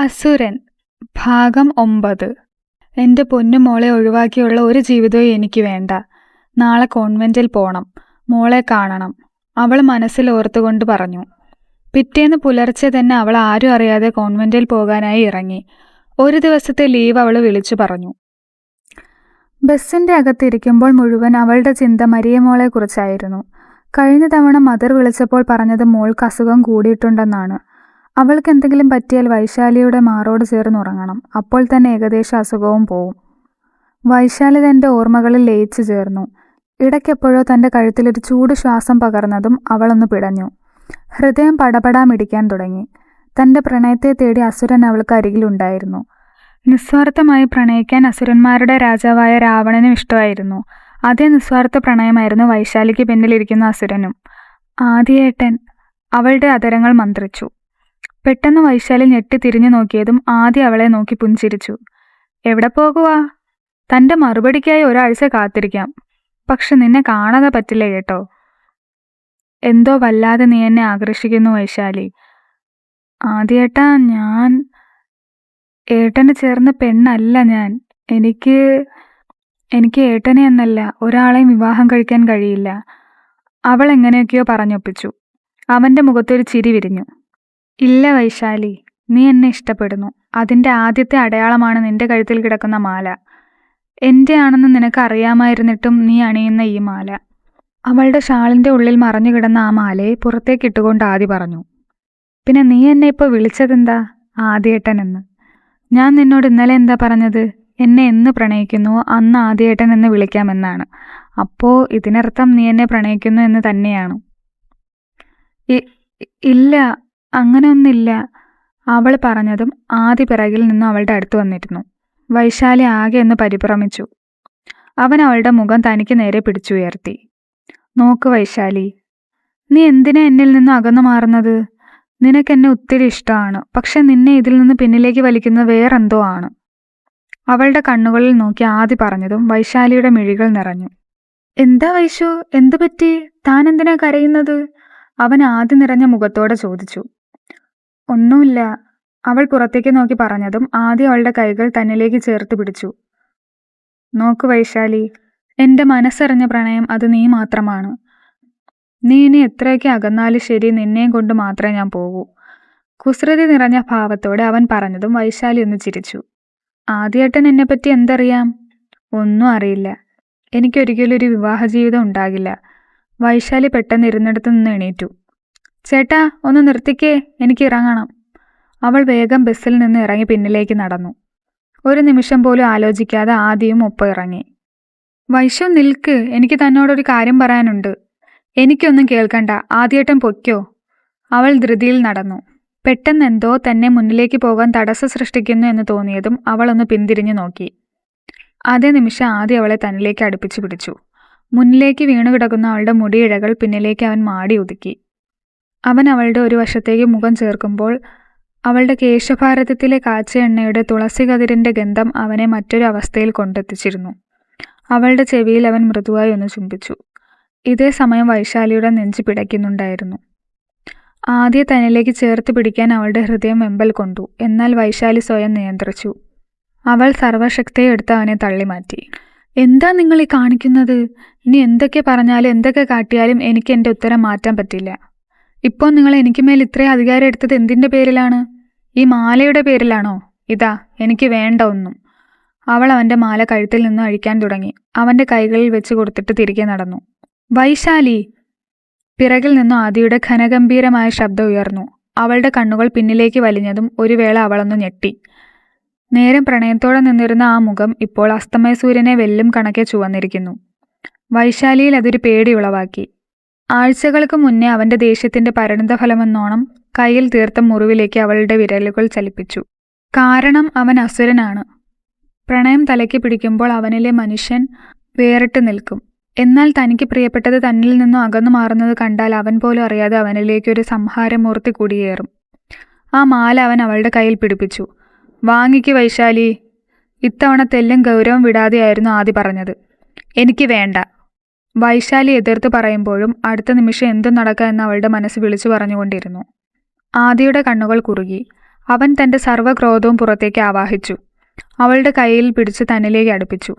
അസുരൻ ഭാഗം 9. എൻ്റെ പൊന്നു മോളെ ഒഴിവാക്കിയുള്ള ഒരു ജീവിതവും എനിക്ക് വേണ്ട. നാളെ കോൺവെന്റിൽ പോണം, മോളെ കാണണം, അവൾ മനസ്സിൽ ഓർത്തുകൊണ്ട് പറഞ്ഞു. പിറ്റേന്ന് പുലർച്ചെ തന്നെ അവൾ ആരും അറിയാതെ കോൺവെന്റിൽ പോകാനായി ഇറങ്ങി. ഒരു ദിവസത്തെ ലീവ് അവൾ വിളിച്ചു പറഞ്ഞു. ബസ്സിൻ്റെ അകത്തിരിക്കുമ്പോൾ മുഴുവൻ അവളുടെ ചിന്ത മരിയമോളെക്കുറിച്ചായിരുന്നു. കഴിഞ്ഞ തവണ മദർ വിളിച്ചപ്പോൾ പറഞ്ഞത് മോൾക്ക് അസുഖം കൂടിയിട്ടുണ്ടെന്നാണ്. അവൾക്ക് എന്തെങ്കിലും പറ്റിയാൽ വൈശാലിയുടെ മാറോട് ചേർന്നുറങ്ങണം, അപ്പോൾ തന്നെ ഏകദേശം അസുഖവും പോവും. വൈശാലി തൻ്റെ ഓർമ്മകളിൽ ലയിച്ചു ചേർന്നു. ഇടയ്ക്കെപ്പോഴോ തൻ്റെ കഴുത്തിലൊരു ചൂട് ശ്വാസം പകർന്നതും അവളൊന്ന് പിടഞ്ഞു. ഹൃദയം പടപടാമിടിക്കാൻ തുടങ്ങി. തൻ്റെ പ്രണയത്തെ തേടി അസുരൻ അവൾക്ക് അരികിലുണ്ടായിരുന്നു. നിസ്വാർത്ഥമായി പ്രണയിക്കാൻ അസുരന്മാരുടെ രാജാവായ രാവണനും ഇഷ്ടമായിരുന്നു. അതേ നിസ്വാർത്ഥ പ്രണയമായിരുന്നു വൈശാലിക്ക് പിന്നിലിരിക്കുന്ന അസുരനും. ആദിയേട്ടൻ, അവളുടെ അധരങ്ങൾ മന്ത്രിച്ചു. പെട്ടെന്ന് വൈശാലി ഞെട്ടി തിരിഞ്ഞു നോക്കിയതും ആദ്യ അവളെ നോക്കി പുഞ്ചിരിച്ചു. എവിടെ പോകുവാ? തൻ്റെ മറുപടിക്കായി ഒരാഴ്ച കാത്തിരിക്കാം, പക്ഷെ നിന്നെ കാണാതെ പറ്റില്ല കേട്ടോ. എന്തോ വല്ലാതെ നീ എന്നെ ആകർഷിക്കുന്നു വൈശാലി. ആദ്യേട്ടാ, ഞാൻ ഏട്ടന് ചേർന്ന പെണ്ണല്ല ഞാൻ. എനിക്ക് ഏട്ടനെ എന്നല്ല ഒരാളെയും വിവാഹം കഴിക്കാൻ കഴിയില്ല. അവൾ എങ്ങനെയൊക്കെയോ പറഞ്ഞൊപ്പിച്ചു. അവൻ്റെ മുഖത്തൊരു ചിരി വിരിഞ്ഞു. ഇല്ല വൈശാലി, നീ എന്നെ ഇഷ്ടപ്പെടുന്നു. അതിൻ്റെ ആദ്യത്തെ അടയാളമാണ് നിന്റെ കഴുത്തിൽ കിടക്കുന്ന മാല. എൻ്റെ ആണെന്ന് നിനക്ക് അറിയാമായിരുന്നിട്ടും നീ അണിയുന്ന ഈ മാല. അവളുടെ ഷാളിൻ്റെ ഉള്ളിൽ മറഞ്ഞു കിടന്ന ആ മാലയെ പുറത്തേക്കിട്ടുകൊണ്ട് ആദി പറഞ്ഞു. പിന്നെ നീ എന്നെ ഇപ്പോൾ വിളിച്ചതെന്താ? ആദിയേട്ടൻ എന്ന്. ഞാൻ നിന്നോട് ഇന്നലെ എന്താ പറഞ്ഞത്? എന്നെ എന്ന് പ്രണയിക്കുന്നുവോ അന്ന് ആദിയേട്ടൻ എന്ന് വിളിക്കാമെന്നാണ്. അപ്പോൾ ഇതിനർത്ഥം നീ എന്നെ പ്രണയിക്കുന്നു എന്ന് തന്നെയാണ്. ഇല്ല, അങ്ങനെ ഒന്നില്ല, അവൾ പറഞ്ഞതും ആദി പിറകിൽ നിന്നും അവളുടെ അടുത്ത് വന്നിരുന്നു. വൈശാലി ആകെ ഒന്ന് പരിഭ്രമിച്ചു. അവൻ അവളുടെ മുഖം തനിക്ക് നേരെ പിടിച്ചുയർത്തി. നോക്ക് വൈശാലി, നീ എന്തിനാ എന്നിൽ നിന്നും അകന്നു മാറുന്നത്? നിനക്കെന്നെ ഒത്തിരി ഇഷ്ടമാണ്, പക്ഷെ നിന്നെ ഇതിൽ നിന്ന് പിന്നിലേക്ക് വലിക്കുന്നത് വേറെന്തോ ആണ്. അവളുടെ കണ്ണുകളിൽ നോക്കി ആദി പറഞ്ഞതും വൈശാലിയുടെ മിഴികൾ നിറഞ്ഞു. എന്താ വൈശു, എന്തു പറ്റി? താൻ എന്തിനാ കരയുന്നത്? അവൻ ആദി നിറഞ്ഞ മുഖത്തോടെ ചോദിച്ചു. ഒന്നുമില്ല, അവൾ പുറത്തേക്ക് നോക്കി പറഞ്ഞതും ആദ്യം അവളുടെ കൈകൾ തന്നിലേക്ക് ചേർത്ത് പിടിച്ചു. നോക്കു വൈശാലി, എൻ്റെ മനസ്സറിഞ്ഞ പ്രണയം അത് നീ മാത്രമാണ്. നീ ഇനി എത്രയൊക്കെ അകന്നാലും ശരി, നിന്നെയും കൊണ്ട് മാത്രമേ ഞാൻ പോകൂ. കുസൃതി നിറഞ്ഞ ഭാവത്തോടെ അവൻ പറഞ്ഞതും വൈശാലി ഒന്ന് ചിരിച്ചു. ആദ്യേട്ടൻ എന്നെപ്പറ്റി എന്തറിയാം? ഒന്നും അറിയില്ല. എനിക്കൊരിക്കലും ഒരു വിവാഹ ജീവിതം ഉണ്ടാകില്ല. വൈശാലി പെട്ടെന്ന് ഇരുന്നിടത്ത് നിന്ന് എണീറ്റു. ചേട്ടാ, ഒന്ന് നിർത്തിക്കേ, എനിക്ക് ഇറങ്ങണം. അവൾ വേഗം ബസ്സിൽ നിന്ന് ഇറങ്ങി പിന്നിലേക്ക് നടന്നു. ഒരു നിമിഷം പോലും ആലോചിക്കാതെ ആദിയും ഒപ്പം ഇറങ്ങി. വൈശു നിൽക്ക്, എനിക്ക് തന്നോടൊരു കാര്യം പറയാനുണ്ട്. എനിക്കൊന്നും കേൾക്കണ്ട, ആദ്യേട്ടൻ പൊയ്ക്കോ. അവൾ ധൃതിയിൽ നടന്നു. പെട്ടെന്ന് എന്തോ തന്നെ മുന്നിലേക്ക് പോകാൻ തടസ്സം സൃഷ്ടിക്കുന്നു എന്ന് തോന്നിയതും അവളൊന്ന് പിന്തിരിഞ്ഞു നോക്കി. അതേ നിമിഷം ആദ്യം അവളെ തന്നിലേക്ക് അടുപ്പിച്ചു പിടിച്ചു. മുന്നിലേക്ക് വീണുകിടക്കുന്ന അവളുടെ മുടിയിഴകൾ പിന്നിലേക്ക് അവൻ മാടി ഒതുക്കി. അവൻ അവളുടെ ഒരു വശത്തേക്ക് മുഖം ചേർക്കുമ്പോൾ അവളുടെ കേശഭാരതത്തിലെ കാച്ച എണ്ണയുടെ തുളസി കതിരിൻ്റെ ഗന്ധം അവനെ മറ്റൊരു അവസ്ഥയിൽ കൊണ്ടെത്തിച്ചിരുന്നു. അവളുടെ ചെവിയിൽ അവൻ മൃദുവായി ഒന്ന് ചുംബിച്ചു. ഇതേ സമയം വൈശാലിയുടെ നെഞ്ച് പിടയ്ക്കുന്നുണ്ടായിരുന്നു. ആദ്യം തന്നിലേക്ക് ചേർത്ത് പിടിക്കാൻ അവളുടെ ഹൃദയം വെമ്പൽ കൊണ്ടു. എന്നാൽ വൈശാലി സ്വയം നിയന്ത്രിച്ചു. അവൾ സർവശക്തിയെ എടുത്ത് അവനെ തള്ളിമാറ്റി. എന്താ നിങ്ങൾ ഈ കാണിക്കുന്നത്? ഇനി എന്തൊക്കെ പറഞ്ഞാലും എന്തൊക്കെ കാട്ടിയാലും എനിക്ക് എൻ്റെ ഉത്തരം മാറ്റാൻ പറ്റില്ല. ഇപ്പോൾ നിങ്ങൾ എനിക്ക് മേൽ ഇത്രയും അധികാരം എടുത്തത് എന്തിൻ്റെ പേരിലാണ്? ഈ മാലയുടെ പേരിലാണോ? ഇതാ, എനിക്ക് വേണ്ട ഒന്നും. അവൾ അവൻ്റെ മാല കഴുത്തിൽ നിന്ന് അഴിക്കാൻ തുടങ്ങി. അവൻ്റെ കൈകളിൽ വെച്ച് കൊടുത്തിട്ട് തിരികെ നടന്നു. വൈശാലി! പിറകിൽ നിന്നും ആദിയുടെ ഘനഗംഭീരമായ ശബ്ദം ഉയർന്നു. അവളുടെ കണ്ണുകൾ പിന്നിലേക്ക് വലിഞ്ഞതും ഒരു വേള അവളൊന്ന് ഞെട്ടി. നേരം പ്രണയത്തോടെ നിന്നിരുന്ന ആ മുഖം ഇപ്പോൾ അസ്തമയ സൂര്യനെ വെല്ലും കണക്കെ ചുവന്നിരിക്കുന്നു. വൈശാലിയിൽ അതൊരു പേടി ഉളവാക്കി. ആഴ്ചകൾക്ക് മുന്നേ അവൻ്റെ ദേഷ്യത്തിൻ്റെ പരിണിതഫലമെന്നോണം കയ്യിൽ തീർത്ത മുറിവിലേക്ക് അവളുടെ വിരലുകൾ ചലിപ്പിച്ചു. കാരണം അവൻ അസുരനാണ്. പ്രണയം തലയ്ക്ക് പിടിക്കുമ്പോൾ അവനിലെ മനുഷ്യൻ വേറിട്ട് നിൽക്കും. എന്നാൽ തനിക്ക് പ്രിയപ്പെട്ടത് തന്നിൽ നിന്നും അകന്നു മാറുന്നത് കണ്ടാൽ അവൻ പോലും അറിയാതെ അവനിലേക്കൊരു സംഹാരമൂർത്തി കുടിയേറും. ആ മാല അവൻ അവളുടെ കയ്യിൽ പിടിപ്പിച്ചു. വാങ്ങിക്ക് വൈശാലി. ഇത്തവണ തെല്ലും ഗൗരവം വിടാതെയായിരുന്നു ആദി പറഞ്ഞത്. എനിക്ക് വേണ്ട. വൈശാലി എതിർത്ത് പറയുമ്പോഴും അടുത്ത നിമിഷം എന്തു നടക്കുക എന്ന് അവളുടെ മനസ്സ് വിളിച്ചു പറഞ്ഞുകൊണ്ടിരുന്നു. ആദിയുടെ കണ്ണുകൾ കുറുകി. അവൻ തൻ്റെ സർവ്വക്രോധവും പുറത്തേക്ക് ആവാഹിച്ചു. അവളുടെ കയ്യിൽ പിടിച്ച് തന്നിലേക്ക് അടുപ്പിച്ചു.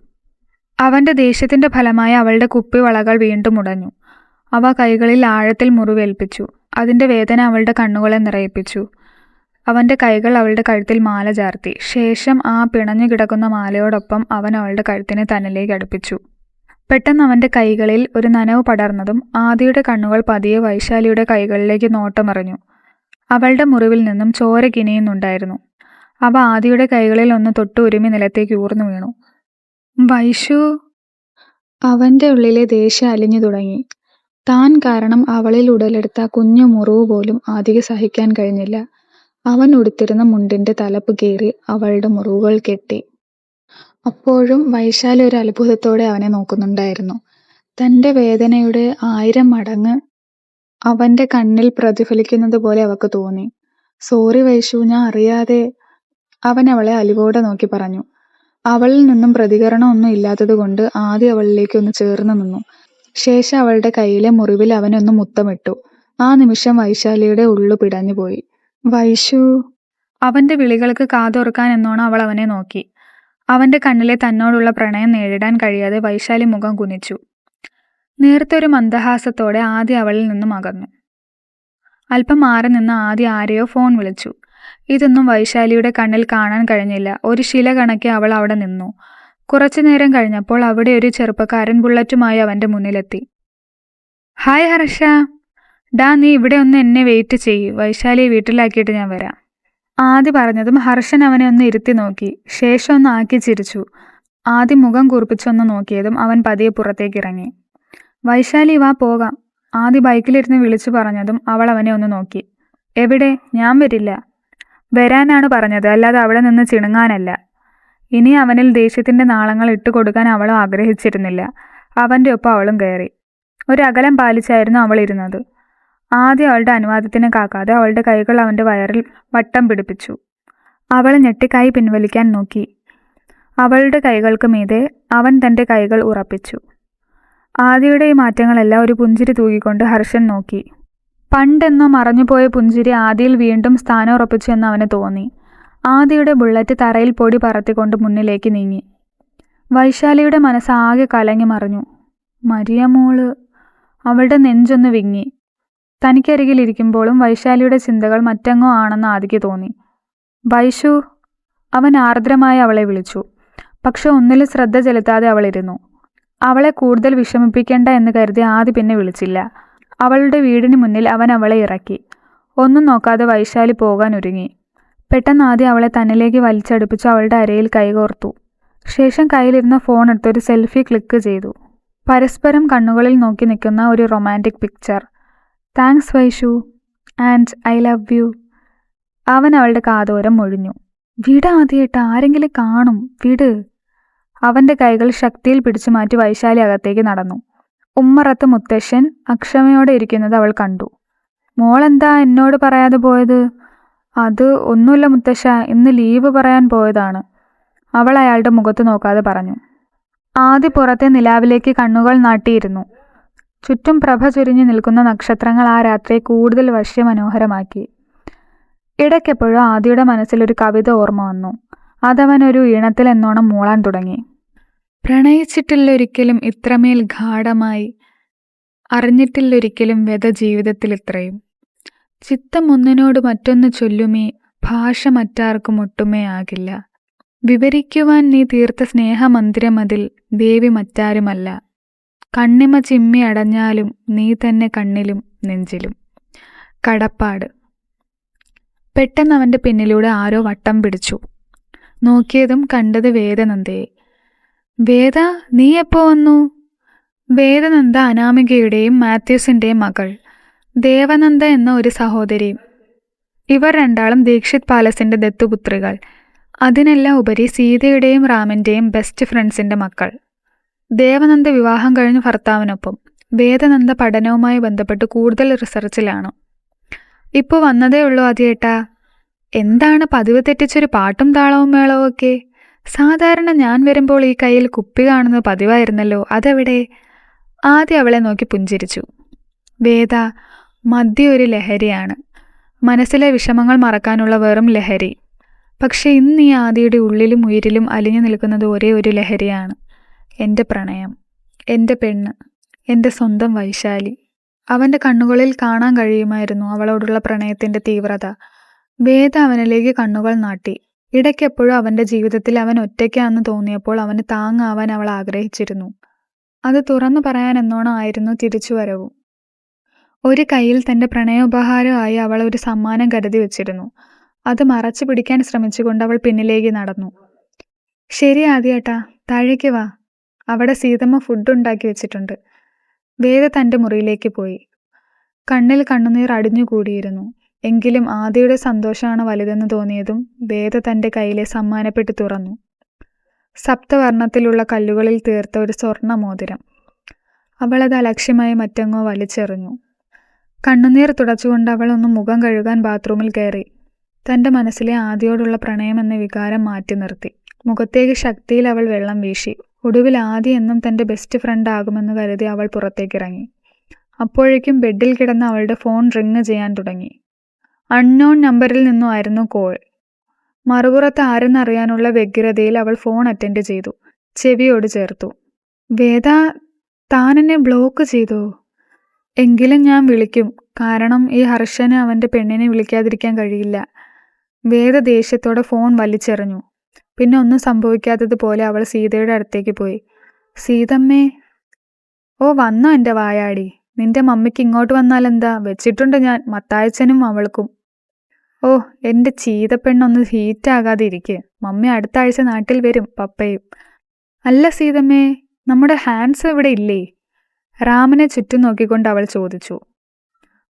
അവൻ്റെ ദേഷ്യത്തിൻ്റെ ഫലമായി അവളുടെ കുപ്പിവളകൾ വീണ്ടും ഉടഞ്ഞു. അവ കൈകളിൽ ആഴത്തിൽ മുറിവേൽപ്പിച്ചു. അതിൻ്റെ വേദന അവളുടെ കണ്ണുകളെ നിറയിപ്പിച്ചു. അവൻ്റെ കൈകൾ അവളുടെ കഴുത്തിൽ മാല ചാർത്തി. ശേഷം ആ പിണഞ്ഞു കിടക്കുന്ന മാലയോടൊപ്പം അവൻ അവളുടെ കഴുത്തിനെ തന്നിലേക്ക് അടുപ്പിച്ചു. പെട്ടെന്ന് അവൻ്റെ കൈകളിൽ ഒരു നനവ് പടർന്നതും ആദിയുടെ കണ്ണുകൾ പതിയെ വൈശാലിയുടെ കൈകളിലേക്ക് നോട്ടമെറിഞ്ഞു. അവളുടെ മുറിവിൽ നിന്നും ചോര കിനിയുന്നുണ്ടായിരുന്നു. അവ ആദിയുടെ കൈകളിൽ ഒന്ന് തൊട്ട് ഉരുമി നിലത്തേക്ക് ഊർന്നു വീണു. വൈശു! അവൻ്റെ ഉള്ളിലെ ദേഷ്യം അലിഞ്ഞു തുടങ്ങി. താൻ കാരണം അവളിൽ ഉടലെടുത്ത കുഞ്ഞു മുറിവ് പോലും ആദിക്ക് സഹിക്കാൻ കഴിഞ്ഞില്ല. അവൻ ഉടുത്തിരുന്ന മുണ്ടിന്റെ തലപ്പ് കീറി അവളുടെ മുറിവുകൾ കെട്ടി. അപ്പോഴും വൈശാലി ഒരു അത്ഭുതത്തോടെ അവനെ നോക്കുന്നുണ്ടായിരുന്നു. തൻ്റെ വേദനയുടെ 1000 മടങ്ങ് അവൻ്റെ കണ്ണിൽ പ്രതിഫലിക്കുന്നത് പോലെ അവൾക്ക് തോന്നി. സോറി വൈശു, ഞാൻ അറിയാതെ, അവൻ അവളെ അലിവോടെ നോക്കി പറഞ്ഞു. അവളിൽ നിന്നും പ്രതികരണമൊന്നും ഇല്ലാത്തത് കൊണ്ട് ആദ്യം അവളിലേക്ക് ഒന്ന് ചേർന്ന് നിന്നു. ശേഷം അവളുടെ കയ്യിലെ മുറിവിൽ അവനൊന്ന് മുത്തമിട്ടു. ആ നിമിഷം വൈശാലിയുടെ ഉള്ളു പിടഞ്ഞുപോയി. വൈശു! അവൻ്റെ വിളികൾക്ക് കാതോർക്കാൻ എന്നോണം അവൾ അവനെ നോക്കി. അവൻ്റെ കണ്ണിലെ തന്നോടുള്ള പ്രണയം നേരിടാൻ കഴിയാതെ വൈശാലി മുഖം കുനിച്ചു. നേർത്തൊരു മന്ദഹാസത്തോടെ ആദ്യം അവളിൽ നിന്നും അകന്നു. അല്പം മാറി നിന്ന് ആദ്യം ആരെയോ ഫോൺ വിളിച്ചു. ഇതൊന്നും വൈശാലിയുടെ കണ്ണിൽ കാണാൻ കഴിഞ്ഞില്ല. ഒരു ശില കണക്കെ അവൾ അവിടെ നിന്നു. കുറച്ചു നേരം കഴിഞ്ഞപ്പോൾ അവിടെ ഒരു ചെറുപ്പക്കാരൻ ബുള്ളറ്റുമായി അവൻ്റെ മുന്നിലെത്തി. ഹായ് ഹർഷ! ഡാ, നീ ഇവിടെ ഒന്ന് എന്നെ വെയിറ്റ് ചെയ്യ്. വൈശാലിയെ വീട്ടിലാക്കിയിട്ട് ഞാൻ വരാം. ആദി പറഞ്ഞതും ഹർഷൻ അവനെ ഒന്ന് ഇരുത്തി നോക്കി. ശേഷം ഒന്ന് ആക്കി ചിരിച്ചു. ആദി മുഖം കുറിപ്പിച്ചൊന്ന് നോക്കിയതും അവൻ പതിയെ പുറത്തേക്കിറങ്ങി. വൈശാലി, വാ പോകാം. ആദി ബൈക്കിലിരുന്ന് വിളിച്ചു പറഞ്ഞതും അവൾ അവനെ ഒന്ന് നോക്കി. എവിടെ? ഞാൻ വരില്ല. വരാനാണ് പറഞ്ഞത്, അല്ലാതെ അവിടെ നിന്ന് ചിണുങ്ങാനല്ല. ഇനി അവനിൽ ദേഷ്യത്തിൻ്റെ നാളങ്ങൾ ഇട്ടുകൊടുക്കാൻ അവളും ആഗ്രഹിച്ചിരുന്നില്ല. അവൻ്റെ ഒപ്പം അവളും കയറി. ഒരകലം പാലിച്ചായിരുന്നു അവൾ ഇരുന്നത്. ആദ്യം അവളുടെ അനുവാദത്തിന് കാക്കാതെ അവളുടെ കൈകൾ അവൻ്റെ വയറിൽ വട്ടം പിടിപ്പിച്ചു. അവൾ ഞെട്ടി കൈ പിൻവലിക്കാൻ നോക്കി. അവളുടെ കൈകൾക്ക് മീതെ അവൻ തൻ്റെ കൈകൾ ഉറപ്പിച്ചു. ആദിയുടെ ഈ മാറ്റങ്ങളെല്ലാം ഒരു പുഞ്ചിരി തൂകിക്കൊണ്ട് ഹർഷൻ നോക്കി. പണ്ടെന്നോ മറഞ്ഞുപോയ പുഞ്ചിരി ആദിയിൽ വീണ്ടും സ്ഥാനം ഉറപ്പിച്ചു എന്ന് അവന് തോന്നി. ആദിയുടെ ബുള്ളറ്റ് തറയിൽ പൊടി പറത്തിക്കൊണ്ട് മുന്നിലേക്ക് നീങ്ങി. വൈശാലിയുടെ മനസ്സാകെ കലങ്ങി മറിഞ്ഞു. മരിയമോള്! അവളുടെ നെഞ്ചൊന്ന് വിങ്ങി. തനിക്കരികിലിരിക്കുമ്പോഴും വൈശാലിയുടെ ചിന്തകൾ മറ്റെങ്ങോ ആണെന്ന് ആദിക്ക് തോന്നി. വൈശു! അവൻ ആർദ്രമായി അവളെ വിളിച്ചു. പക്ഷെ ഒന്നിലും ശ്രദ്ധ ചെലുത്താതെ അവളിരുന്നു. അവളെ കൂടുതൽ വിഷമിപ്പിക്കേണ്ട എന്ന് കരുതി ആദി പിന്നെ വിളിച്ചില്ല. അവളുടെ വീടിന് മുന്നിൽ അവൻ അവളെ ഇറക്കി. ഒന്നും നോക്കാതെ വൈശാലി പോകാൻ ഒരുങ്ങി. പെട്ടെന്ന് ആദ്യം അവളെ തന്നിലേക്ക് വലിച്ചടുപ്പിച്ച് അവളുടെ അരയിൽ കൈകോർത്തു. ശേഷം കയ്യിലിരുന്ന ഫോൺ എടുത്തൊരു സെൽഫി ക്ലിക്ക് ചെയ്തു. പരസ്പരം കണ്ണുകളിൽ നോക്കി നിൽക്കുന്ന ഒരു romantic picture. Thanks Vaishu, and I love you. അവൻ അവളുടെ കാതോരം മൊഴിഞ്ഞു. വിട് ആദ്യേട്ട, ആരെങ്കിലും കാണും, വിട്. അവൻ്റെ കൈകൾ ശക്തിയിൽ പിടിച്ചു മാറ്റി വൈശാലി അകത്തേക്ക് നടന്നു. ഉമ്മറത്ത് മുത്തശ്ശൻ അക്ഷമയോടെ ഇരിക്കുന്നത് അവൾ കണ്ടു. മോളെന്താ എന്നോട് പറയാതെ പോയത്? അത് ഒന്നുമില്ല മുത്തശ്ശ, ഇന്ന് ലീവ് പറയാൻ പോയതാണ്, അവൾ അയാളുടെ മുഖത്ത് നോക്കാതെ പറഞ്ഞു. ആദി പുറത്തെ നിലാവിലേക്ക് കണ്ണുകൾ നാട്ടിയിരുന്നു. ചുറ്റും പ്രഭ ചുരിഞ്ഞു നിൽക്കുന്ന നക്ഷത്രങ്ങൾ ആ രാത്രിയെ കൂടുതൽ വശ്യമനോഹരമാക്കി. ഇടയ്ക്കെപ്പോഴും ആദിയുടെ മനസ്സിലൊരു കവിത ഓർമ്മ വന്നു. അതവനൊരു ഈണത്തിൽ എന്നോണം മൂളാൻ തുടങ്ങി. പ്രണയിച്ചിട്ടില്ലൊരിക്കലും ഇത്രമേൽ ഗാഢമായി, അറിഞ്ഞിട്ടില്ലൊരിക്കലും വ്യത ജീവിതത്തിൽ ഇത്രയും. ചിത്തം ഒന്നിനോട് മറ്റൊന്ന് ചൊല്ലുമേ, ഭാഷ മറ്റാർക്കും ഒട്ടുമേ ആകില്ല. വിവരിക്കുവാൻ നീ തീർത്ത സ്നേഹമന്ദിരമതിൽ ദേവി മറ്റാരുമല്ല. കണ്ണിമ ചിമ്മി അടഞ്ഞാലും നീ തന്നെ കണ്ണിലും നെഞ്ചിലും. കടപ്പാട്. പെട്ടെന്ന് അവൻ്റെ പിന്നിലൂടെ ആരോ വട്ടം പിടിച്ചു. നോക്കിയതും കണ്ടത് വേദനന്ദയെ. വേദ, നീ എപ്പോ വന്നു? വേദനന്ദ അനാമികയുടെയും മാത്യൂസിൻ്റെയും മകൾ, ദേവനന്ദ എന്ന ഒരു സഹോദരിയും. ഇവർ രണ്ടാളും ദീക്ഷിത് പാലസിൻ്റെ ദത്തുപുത്രികൾ. അതിനെല്ലാം ഉപരി സീതയുടെയും റാമിൻ്റെയും ബെസ്റ്റ് ഫ്രണ്ട്സിൻ്റെ മക്കൾ. ദേവനന്ദ വിവാഹം കഴിഞ്ഞ് ഭർത്താവിനൊപ്പം. വേദനന്ദ പഠനവുമായി ബന്ധപ്പെട്ട് കൂടുതൽ റിസർച്ചിലാണ്. ഇപ്പോൾ വന്നതേ ഉള്ളൂ ആദ്യേട്ടാ. എന്താണ് പതിവ് തെറ്റിച്ചൊരു പാട്ടും താളവും മേളവും ഒക്കെ? സാധാരണ ഞാൻ വരുമ്പോൾ ഈ കയ്യിൽ കുപ്പി കാണുന്നത് പതിവായിരുന്നല്ലോ, അതെവിടെ? ആദ്യം അവളെ നോക്കി പുഞ്ചിരിച്ചു. വേദ, മദ്യം ഒരു ലഹരിയാണ്. മനസ്സിലെ വിഷമങ്ങൾ മറക്കാനുള്ള വെറും ലഹരി. പക്ഷെ ഇന്ന് ഈ ആദിയുടെ ഉള്ളിലും ഉയിരിലും അലിഞ്ഞു നിൽക്കുന്നത് ഒരേ ഒരു ലഹരിയാണ്. എൻ്റെ പ്രണയം, എൻ്റെ പെണ്ണ്, എൻ്റെ സ്വന്തം വൈശാലി. അവൻ്റെ കണ്ണുകളിൽ കാണാൻ കഴിയുമായിരുന്നു അവളോടുള്ള പ്രണയത്തിൻ്റെ തീവ്രത. വേദ അവനിലേക്ക് കണ്ണുകൾ നാട്ടി. ഇടയ്ക്കെപ്പോഴും അവൻ്റെ ജീവിതത്തിൽ അവൻ ഒറ്റയ്ക്കാണെന്ന് തോന്നിയപ്പോൾ അവന് താങ്ങാവാൻ അവൾ ആഗ്രഹിച്ചിരുന്നു. അത് തുറന്നു പറയാനെന്നോണം ആയിരുന്നു തിരിച്ചുവരവും. ഒരു കയ്യിൽ തൻ്റെ പ്രണയോപഹാരമായി അവൾ ഒരു സമ്മാനം കരുതി വെച്ചിരുന്നു. അത് മറച്ചു പിടിക്കാൻ ശ്രമിച്ചുകൊണ്ട് അവൾ പിന്നിലേക്ക് നടന്നു. ശരി ആദിയേട്ടാ, താഴേക്ക് വാ, അവിടെ സീതമ്മ ഫുഡ് ഉണ്ടാക്കി വെച്ചിട്ടുണ്ട്. വേദ തൻ്റെ മുറിയിലേക്ക് പോയി. കണ്ണിൽ കണ്ണുനീർ അടിഞ്ഞുകൂടിയിരുന്നു. എങ്കിലും ആദിയുടെ സന്തോഷമാണ് വലുതെന്ന് തോന്നിയതും വേദ തൻ്റെ കയ്യിലെ സമ്മാനപ്പെട്ടി തുറന്നു. സപ്തവർണ്ണത്തിലുള്ള കല്ലുകളിൽ തീർത്ത ഒരു സ്വർണ്ണ മോതിരം. അവളത് അലക്ഷ്യമായി മറ്റെങ്ങോ വലിച്ചെറിഞ്ഞു. കണ്ണുനീർ തുടച്ചുകൊണ്ട് അവൾ ഒന്ന് മുഖം കഴുകാൻ ബാത്റൂമിൽ കയറി. തൻ്റെ മനസ്സിലെ ആദിയോടുള്ള പ്രണയം എന്ന വികാരം മാറ്റി നിർത്തി. മുഖത്തേക്ക് ശക്തിയിൽ അവൾ വെള്ളം വീശി. ഒടുവിൽ ആദി എന്നും തൻ്റെ ബെസ്റ്റ് ഫ്രണ്ട് ആകുമെന്ന് കരുതി അവൾ പുറത്തേക്കിറങ്ങി. അപ്പോഴേക്കും ബെഡിൽ കിടന്ന അവളുടെ ഫോൺ റിങ് ചെയ്യാൻ തുടങ്ങി. അൺനോൺ നമ്പറിൽ നിന്നും ആയിരുന്നു കോൾ. മറുപുറത്ത് ആരെന്നറിയാനുള്ള വ്യഗ്രതയിൽ അവൾ ഫോൺ അറ്റൻഡ് ചെയ്തു. ചെവിയോട് ചേർത്തു. വേദ, താൻ എന്നെ ബ്ലോക്ക് ചെയ്തോ? എങ്കിലും ഞാൻ വിളിക്കും. കാരണം ഈ ഹർഷന് അവൻ്റെ പെണ്ണിനെ വിളിക്കാതിരിക്കാൻ കഴിയില്ല. വേദ ദേഷ്യത്തോടെ ഫോൺ വലിച്ചെറിഞ്ഞു. പിന്നെ ഒന്നും സംഭവിക്കാത്തതുപോലെ അവൾ സീതയുടെ അടുത്തേക്ക് പോയി. സീതമ്മേ. ഓ, വന്നോ എൻ്റെ വായാടി? നിന്റെ മമ്മിക്ക് ഇങ്ങോട്ട് വന്നാലെന്താ? വെച്ചിട്ടുണ്ട് ഞാൻ മത്തായച്ചനും അവൾക്കും. ഓ, എൻ്റെ ചീതപ്പെണ്ണൊന്ന് ഹീറ്റാകാതെ ഇരിക്ക്. മമ്മി അടുത്ത ആഴ്ച നാട്ടിൽ വരും, പപ്പയും. അല്ല സീതമ്മേ, നമ്മുടെ ഹാൻസ് ഇവിടെ ഇല്ലേ? രാമനെ ചുറ്റും നോക്കിക്കൊണ്ട് അവൾ ചോദിച്ചു.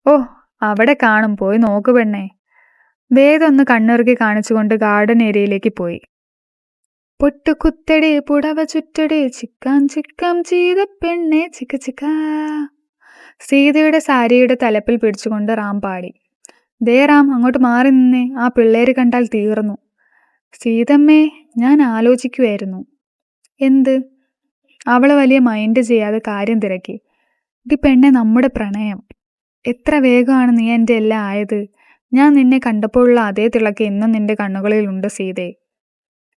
ഓ, അവിടെ കാണും, പോയി നോക്കു പെണ്ണേ. വേദ ഒന്ന് കണ്ണിറുക്കി കാണിച്ചുകൊണ്ട് ഗാർഡൻ ഏരിയയിലേക്ക് പോയി. പൊട്ടുകുത്തടെ പുടവ ചുറ്റടെ ചിക്കാം ചിക്കാം ചീത പെണ്ണെ ചിക്ക ചിക്ക. സീതയുടെ സാരിയുടെ തലപ്പിൽ പിടിച്ചുകൊണ്ട് റാം പാടി. ദേ റാം, അങ്ങോട്ട് മാറി നിന്നേ, ആ പിള്ളേര് കണ്ടാൽ തീർന്നു. സീതമ്മേ, ഞാൻ ആലോചിക്കുമായിരുന്നു. എന്ത്? അവൾ വലിയ മൈൻഡ് ചെയ്യാതെ കാര്യം തിരക്കി. ഇത് പെണ്ണെ, നമ്മുടെ പ്രണയം. എത്ര വേഗമാണ് നീ എൻ്റെ എല്ലാം ആയത്. ഞാൻ നിന്നെ കണ്ടപ്പോഴുള്ള അതേ തിളക്ക് ഇന്നും നിന്റെ കണ്ണുകളിലുണ്ട് സീതേ.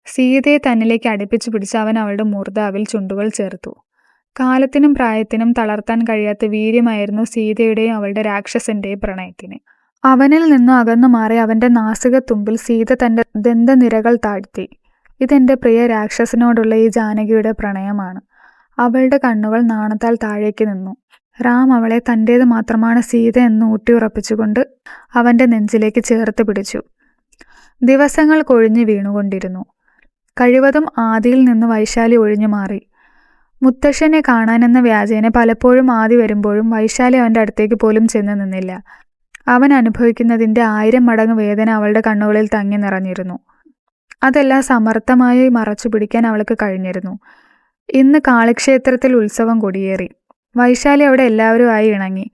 സീതയെ തന്നിലേക്ക് അടുപ്പിച്ചു പിടിച്ച് അവൻ അവളുടെ മൂർധാവിൽ ചുണ്ടുകൾ ചേർത്തു. കാലത്തിനും പ്രായത്തിനും തളർത്താൻ കഴിയാത്ത വീര്യമായിരുന്നു സീതയുടെയും അവളുടെ രാക്ഷസന്റെയും പ്രണയത്തിന്. അവനിൽ നിന്നും അകന്നു മാറി അവൻ്റെ നാസിക തുമ്പിൽ സീത തൻ്റെ ദന്തനിരകൾ താഴ്ത്തി. ഇതെൻ്റെ പ്രിയ രാക്ഷസനോടുള്ള ഈ ജാനകിയുടെ പ്രണയമാണ്. അവളുടെ കണ്ണുകൾ നാണത്താൽ താഴേക്ക് നിന്നു. റാം അവളെ തൻ്റേത് മാത്രമാണ് സീത എന്ന് ഊട്ടിയുറപ്പിച്ചുകൊണ്ട് അവൻ്റെ നെഞ്ചിലേക്ക് ചേർത്ത് പിടിച്ചു. ദിവസങ്ങൾ കൊഴിഞ്ഞു വീണുകൊണ്ടിരുന്നു. കഴിവതും ആദിയിൽ നിന്ന് വൈശാലി ഒഴിഞ്ഞു മാറി. മുത്തശ്ശനെ കാണാനെന്ന വ്യാജേന പലപ്പോഴും ആദി വരുമ്പോഴും വൈശാലി അവൻ്റെ അടുത്തേക്ക് പോലും ചെന്ന് നിന്നില്ല. അവൻ അനുഭവിക്കുന്നതിൻ്റെ 1000 മടങ്ങ് വേദന അവളുടെ കണ്ണുകളിൽ തങ്ങി നിറഞ്ഞിരുന്നു. അതെല്ലാം സമർത്ഥമായി മറച്ചു പിടിക്കാൻ അവൾക്ക് കഴിഞ്ഞിരുന്നു. ഇന്ന് കാളിക്ഷേത്രത്തിൽ ഉത്സവം കൊടിയേറി. വൈശാലി അവിടെ എല്ലാവരുമായി ഇണങ്ങി.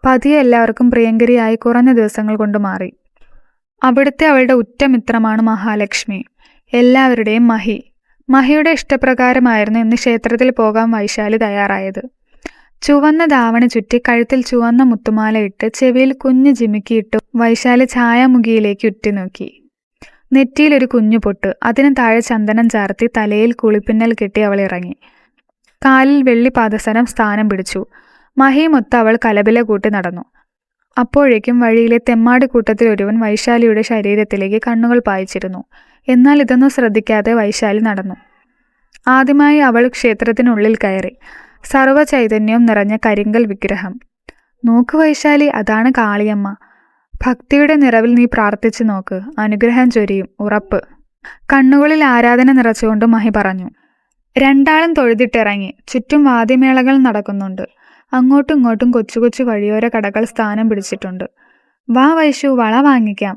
പതിയെ എല്ലാവർക്കും പ്രിയങ്കരിയായി കുറഞ്ഞ ദിവസങ്ങൾ കൊണ്ട് മാറി. അവിടുത്തെ അവളുടെ ഉറ്റമിത്രമാണ് മഹാലക്ഷ്മി, എല്ലാവരുടെയും മഹി. മഹിയുടെ ഇഷ്ടപ്രകാരമായിരുന്നു ഇന്ന് ക്ഷേത്രത്തിൽ പോകാൻ വൈശാലി തയ്യാറായത്. ചുവന്ന ധാവണി ചുറ്റി കഴുത്തിൽ ചുവന്ന മുത്തുമാല ഇട്ട് ചെവിയിൽ കുഞ്ഞു ജിമിക്കിയിട്ടു വൈശാലി ഛായാമുഖിയിലേക്ക് ഉറ്റുനോക്കി. നെറ്റിയിലൊരു കുഞ്ഞു പൊട്ട്, അതിന് താഴെ ചന്ദനം ചാർത്തി തലയിൽ കുളിപ്പിന്നൽ കെട്ടി അവൾ ഇറങ്ങി. കാലിൽ വെള്ളി പാദസരം സ്ഥാനം പിടിച്ചു. മഹിയുമൊത്ത് അവൾ കലപില കൂട്ടി നടന്നു. അപ്പോഴേക്കും വഴിയിലെ തെമ്മാടി കൂട്ടത്തിൽ ഒരുവൻ വൈശാലിയുടെ ശരീരത്തിലേക്ക് കണ്ണുകൾ പായിച്ചിരുന്നു. എന്നാൽ ഇതൊന്നും ശ്രദ്ധിക്കാതെ വൈശാലി നടന്നു. ആദ്യമായി അവൾ ക്ഷേത്രത്തിനുള്ളിൽ കയറി. സർവ്വ ചൈതന്യവും നിറഞ്ഞ കരിങ്കൽ വിഗ്രഹം. നോക്ക് വൈശാലി, അതാണ് കാളിയമ്മ. ഭക്തിയുടെ നിറവിൽ നീ പ്രാർത്ഥിച്ചു നോക്ക്, അനുഗ്രഹം ചൊരിയും, ഉറപ്പ്. കണ്ണുകളിൽ ആരാധന നിറച്ചുകൊണ്ട് മഹി പറഞ്ഞു. രണ്ടാളും തൊഴുതിട്ടിറങ്ങി. ചുറ്റും വാദ്യമേളകൾ നടക്കുന്നുണ്ട്. അങ്ങോട്ടും ഇങ്ങോട്ടും കൊച്ചു കൊച്ചു വഴിയോര കടകൾ സ്ഥാനം പിടിച്ചിട്ടുണ്ട്. വാ വൈശു, വള വാങ്ങിക്കാം.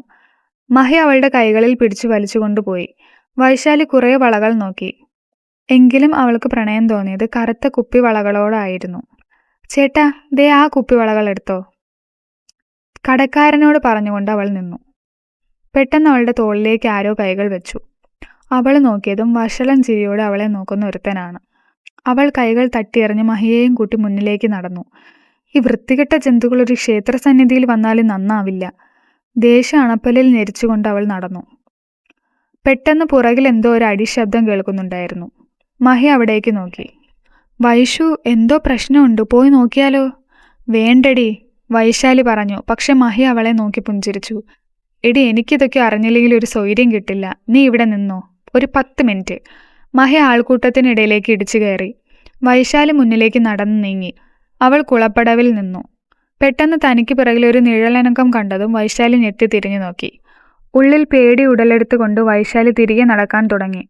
മഹി അവളുടെ കൈകളിൽ പിടിച്ചു വലിച്ചു കൊണ്ടുപോയി. വൈശാലി കുറേ വളകൾ നോക്കി. എങ്കിലും അവൾക്ക് പ്രണയം തോന്നിയത് കറുത്ത കുപ്പിവളകളോടായിരുന്നു. ചേട്ടാ, ദേ ആ കുപ്പിവളകൾ എടുത്തോ, കടക്കാരനോട് പറഞ്ഞുകൊണ്ട് അവൾ നിന്നു. പെട്ടെന്ന് അവളുടെ തോളിലേക്ക് ആരോ കൈകൾ വെച്ചു. അവൾ നോക്കിയതും വഷളൻ ചിരിയോടെ അവളെ നോക്കുന്ന ഒരുത്തനാണ്. അവൾ കൈകൾ തട്ടിയെറിഞ്ഞ് മഹിയെയും കൂട്ടി മുന്നിലേക്ക് നടന്നു. ഈ വൃത്തികെട്ട ജന്തുക്കൾ ഒരു ക്ഷേത്ര സന്നിധിയിൽ വന്നാലും നന്നാവില്ല. ദേഷ്യ അണപ്പല്ലിൽ ഞെരിച്ചുകൊണ്ട് അവൾ നടന്നു. പെട്ടെന്ന് പുറകിൽ എന്തോ ഒരു അടിശബ്ദം കേൾക്കുന്നുണ്ടായിരുന്നു. മഹി അവിടേക്ക് നോക്കി. വൈഷു, എന്തോ പ്രശ്നമുണ്ട്, പോയി നോക്കിയാലോ? വേണ്ടടി, വൈശാലി പറഞ്ഞു. പക്ഷെ മഹി അവളെ നോക്കി പുഞ്ചിരിച്ചു. എടി, എനിക്കിതൊക്കെ അറിഞ്ഞില്ലെങ്കിൽ ഒരു സ്വൈര്യം കിട്ടില്ല. നീ ഇവിടെ നിന്നോ, ഒരു 10 മിനിറ്റ്. മഹി ആൾക്കൂട്ടത്തിനിടയിലേക്ക് ഇടിച്ചു കയറി. വൈശാലി മുന്നിലേക്ക് നടന്നു നീങ്ങി. അവൾ കുളപ്പടവിൽ നിന്നു. പെട്ടെന്ന് തനിക്ക് പിറകിൽ ഒരു നിഴലനക്കം കണ്ടതും വൈശാലി ഞെട്ടി തിരിഞ്ഞു നോക്കി. ഉള്ളിൽ പേടി ഉടലെടുത്തുകൊണ്ട് വൈശാലി തിരികെ നടക്കാൻ തുടങ്ങി.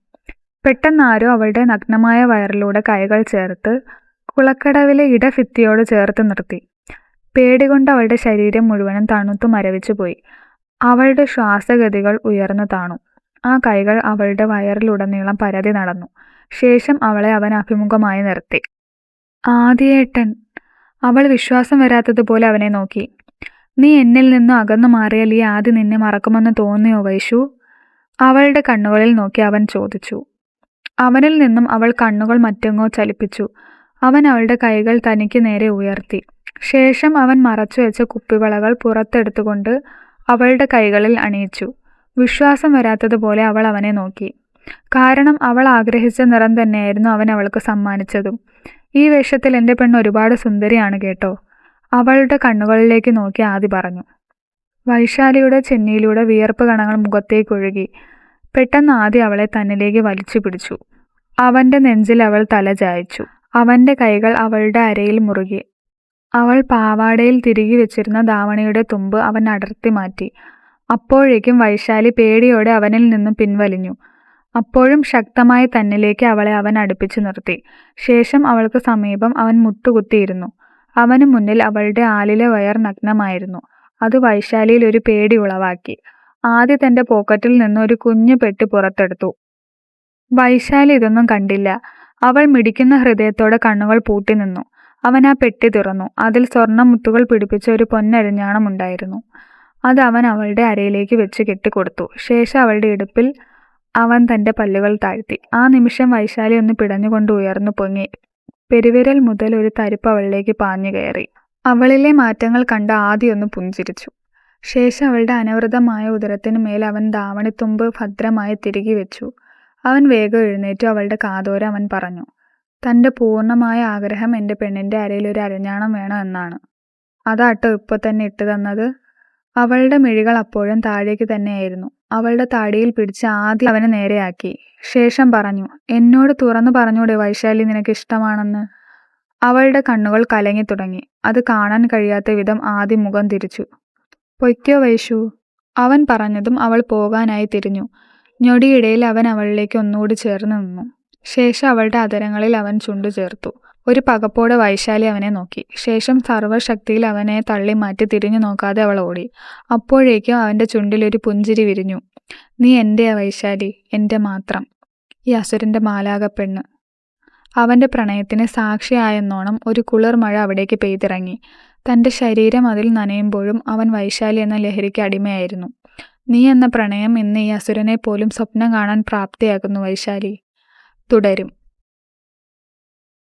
പെട്ടെന്ന് ആരോ അവളുടെ നഗ്നമായ വയറിലൂടെ കൈകൾ ചേർത്ത് കുളക്കടവിലെ ഇടഭിത്തിയോട് ചേർത്ത് നിർത്തി. പേടി കൊണ്ട് അവളുടെ ശരീരം മുഴുവനും തണുത്തു മരവിച്ചു പോയി. അവളുടെ ശ്വാസഗതികൾ ഉയർന്നു താണു. ആ കൈകൾ അവളുടെ വയറിലുടനീളം പരതി നടന്നു. ശേഷം അവളെ അവൻ അഭിമുഖമായി നിർത്തി. ആദിയേട്ടൻ! അവൾ വിശ്വാസം വരാത്തതുപോലെ അവനെ നോക്കി. നീ എന്നിൽ നിന്നും അകന്നു മാറിയാൽ ഈ ആദി നിന്നെ മറക്കുമെന്ന് തോന്നിയോ വൈഷു? അവളുടെ കണ്ണുകളിൽ നോക്കി അവൻ ചോദിച്ചു. അവനിൽ നിന്നും അവൾ കണ്ണുകൾ മറ്റെങ്ങോ ചലിപ്പിച്ചു. അവൻ അവളുടെ കൈകൾ തനിക്ക് നേരെ ഉയർത്തി. ശേഷം അവൻ മറച്ചു വെച്ച കുപ്പിവളകൾ പുറത്തെടുത്തുകൊണ്ട് അവളുടെ കൈകളിൽ അണിയിച്ചു. വിശ്വാസം വരാത്തതുപോലെ അവൾ അവനെ നോക്കി. കാരണം അവൾ ആഗ്രഹിച്ച നിറം തന്നെയായിരുന്നു അവൻ അവൾക്ക് സമ്മാനിച്ചതും. ഈ വേഷത്തിൽ എൻ്റെ പെണ്ണ് ഒരുപാട് സുന്ദരിയാണ് കേട്ടോ, അവളുടെ കണ്ണുകളിലേക്ക് നോക്കി ആദി പറഞ്ഞു. വൈശാലിയുടെ ചെന്നിയിലൂടെ വിയർപ്പ് കണങ്ങൾ മുഖത്തേക്കൊഴുകി. പെട്ടെന്ന് ആദി അവളെ തന്നിലേക്ക് വലിച്ചു പിടിച്ചു. അവൻ്റെ നെഞ്ചിൽ അവൾ തല ചായച്ചു. അവൻ്റെ കൈകൾ അവളുടെ അരയിൽ മുറുകി. അവൾ പാവാടയിൽ തിരുകി വെച്ചിരുന്ന ധാവണിയുടെ തുമ്പ് അവൻ അടർത്തി മാറ്റി. അപ്പോഴേക്കും വൈശാലി പേടിയോടെ അവനിൽ നിന്നും പിൻവലിഞ്ഞു. അപ്പോഴും ശക്തമായി തന്നിലേക്ക് അവളെ അവൻ അടുപ്പിച്ചു നിർത്തി. ശേഷം അവൾക്ക് സമീപം അവൻ മുട്ടുകുത്തിയിരുന്നു. അവന് മുന്നിൽ അവളുടെ ആലിലെ വയർ നഗ്നമായിരുന്നു. അത് വൈശാലിയിൽ ഒരു പേടി ഉളവാക്കി. ആദ്യ തൻ്റെ പോക്കറ്റിൽ നിന്ന് ഒരു കുഞ്ഞു പെട്ടി പുറത്തെടുത്തു. വൈശാലി ഇതൊന്നും കണ്ടില്ല. അവൾ മിടിക്കുന്ന ഹൃദയത്തോടെ കണ്ണുകൾ പൂട്ടി നിന്നു. അവൻ ആ പെട്ടി തുറന്നു. അതിൽ സ്വർണ്ണമുത്തുകൾ പിടിപ്പിച്ച ഒരു പൊന്നരിഞ്ഞാണം ഉണ്ടായിരുന്നു. അത് അവൻ അവളുടെ അരയിലേക്ക് വെച്ച് കെട്ടിക്കൊടുത്തു. ശേഷം അവളുടെ ഇടുപ്പിൽ അവൻ തൻ്റെ പല്ലുകൾ താഴ്ത്തി. ആ നിമിഷം വൈശാലി ഒന്ന് പിടഞ്ഞുകൊണ്ട് ഉയർന്നു പൊങ്ങി. പെരുവിരൽ മുതൽ ഒരു തരിപ്പ് അവളിലേക്ക് പാഞ്ഞു കയറി. അവളിലെ മാറ്റങ്ങൾ കണ്ട ആദ്യം ഒന്ന് പുഞ്ചിരിച്ചു. ശേഷം അവളുടെ അനവൃതമായ ഉദരത്തിന് മേൽ അവൻ ധാവണിത്തുമ്പ് ഭദ്രമായി തിരികെ വെച്ചു. അവൻ വേഗം എഴുന്നേറ്റു. അവളുടെ കാതോരം അവൻ പറഞ്ഞു. തൻ്റെ പൂർണ്ണമായ ആഗ്രഹം എൻ്റെ പെണ്ണിൻ്റെ അരയിൽ ഒരു അരഞ്ഞാണം വേണം എന്നാണ്. അതാട്ടോ ഇപ്പോൾ തന്നെ ഇട്ടു തന്നത്. അവളുടെ മിഴികൾ അപ്പോഴും താഴേക്ക് തന്നെയായിരുന്നു. അവളുടെ താടിയിൽ പിടിച്ച് ആദ്യം അവനെ നേരെയാക്കി. ശേഷം പറഞ്ഞു, എന്നോട് തുറന്നു പറഞ്ഞൂടെ വൈശാലി നിനക്ക് ഇഷ്ടമാണെന്ന്? അവളുടെ കണ്ണുകൾ കലങ്ങി തുടങ്ങി. അത് കാണാൻ കഴിയാത്ത വിധം ആദ്യം മുഖം തിരിച്ചു. പൊയ്ക്കോ വൈഷു, അവൻ പറഞ്ഞതും അവൾ പോകാനായി തിരിഞ്ഞു. ഞൊടിയിടയിൽ അവൻ അവളിലേക്ക് ഒന്നുകൂടി ചേർന്ന് നിന്നു. ശേഷം അവളുടെ അധരങ്ങളിൽ അവൻ ചുണ്ടു ചേർത്തു. ഒരു പകപ്പോടെ വൈശാലി അവനെ നോക്കി. ശേഷം സർവ്വശക്തിയിൽ അവനെ തള്ളി മാറ്റി തിരിഞ്ഞു നോക്കാതെ അവൾ ഓടി. അപ്പോഴേക്കും അവൻ്റെ ചുണ്ടിലൊരു പുഞ്ചിരി വിരിഞ്ഞു. നീ എൻ്റെയാ വൈശാലി, എൻ്റെ മാത്രം, ഈ അസുരൻ്റെ മാലാക പെണ്ണ്. അവൻ്റെ പ്രണയത്തിന് സാക്ഷിയായെന്നോണം ഒരു കുളിർ മഴ അവിടേക്ക് പെയ്തിറങ്ങി. തൻ്റെ ശരീരം അതിൽ നനയുമ്പോഴും അവൻ വൈശാലി എന്ന ലഹരിക്ക് അടിമയായിരുന്നു. നീ എന്ന പ്രണയം ഇന്ന് ഈ അസുരനെ പോലും സ്വപ്നം കാണാൻ പ്രാപ്തിയാക്കുന്നു വൈശാലി. തുടരും.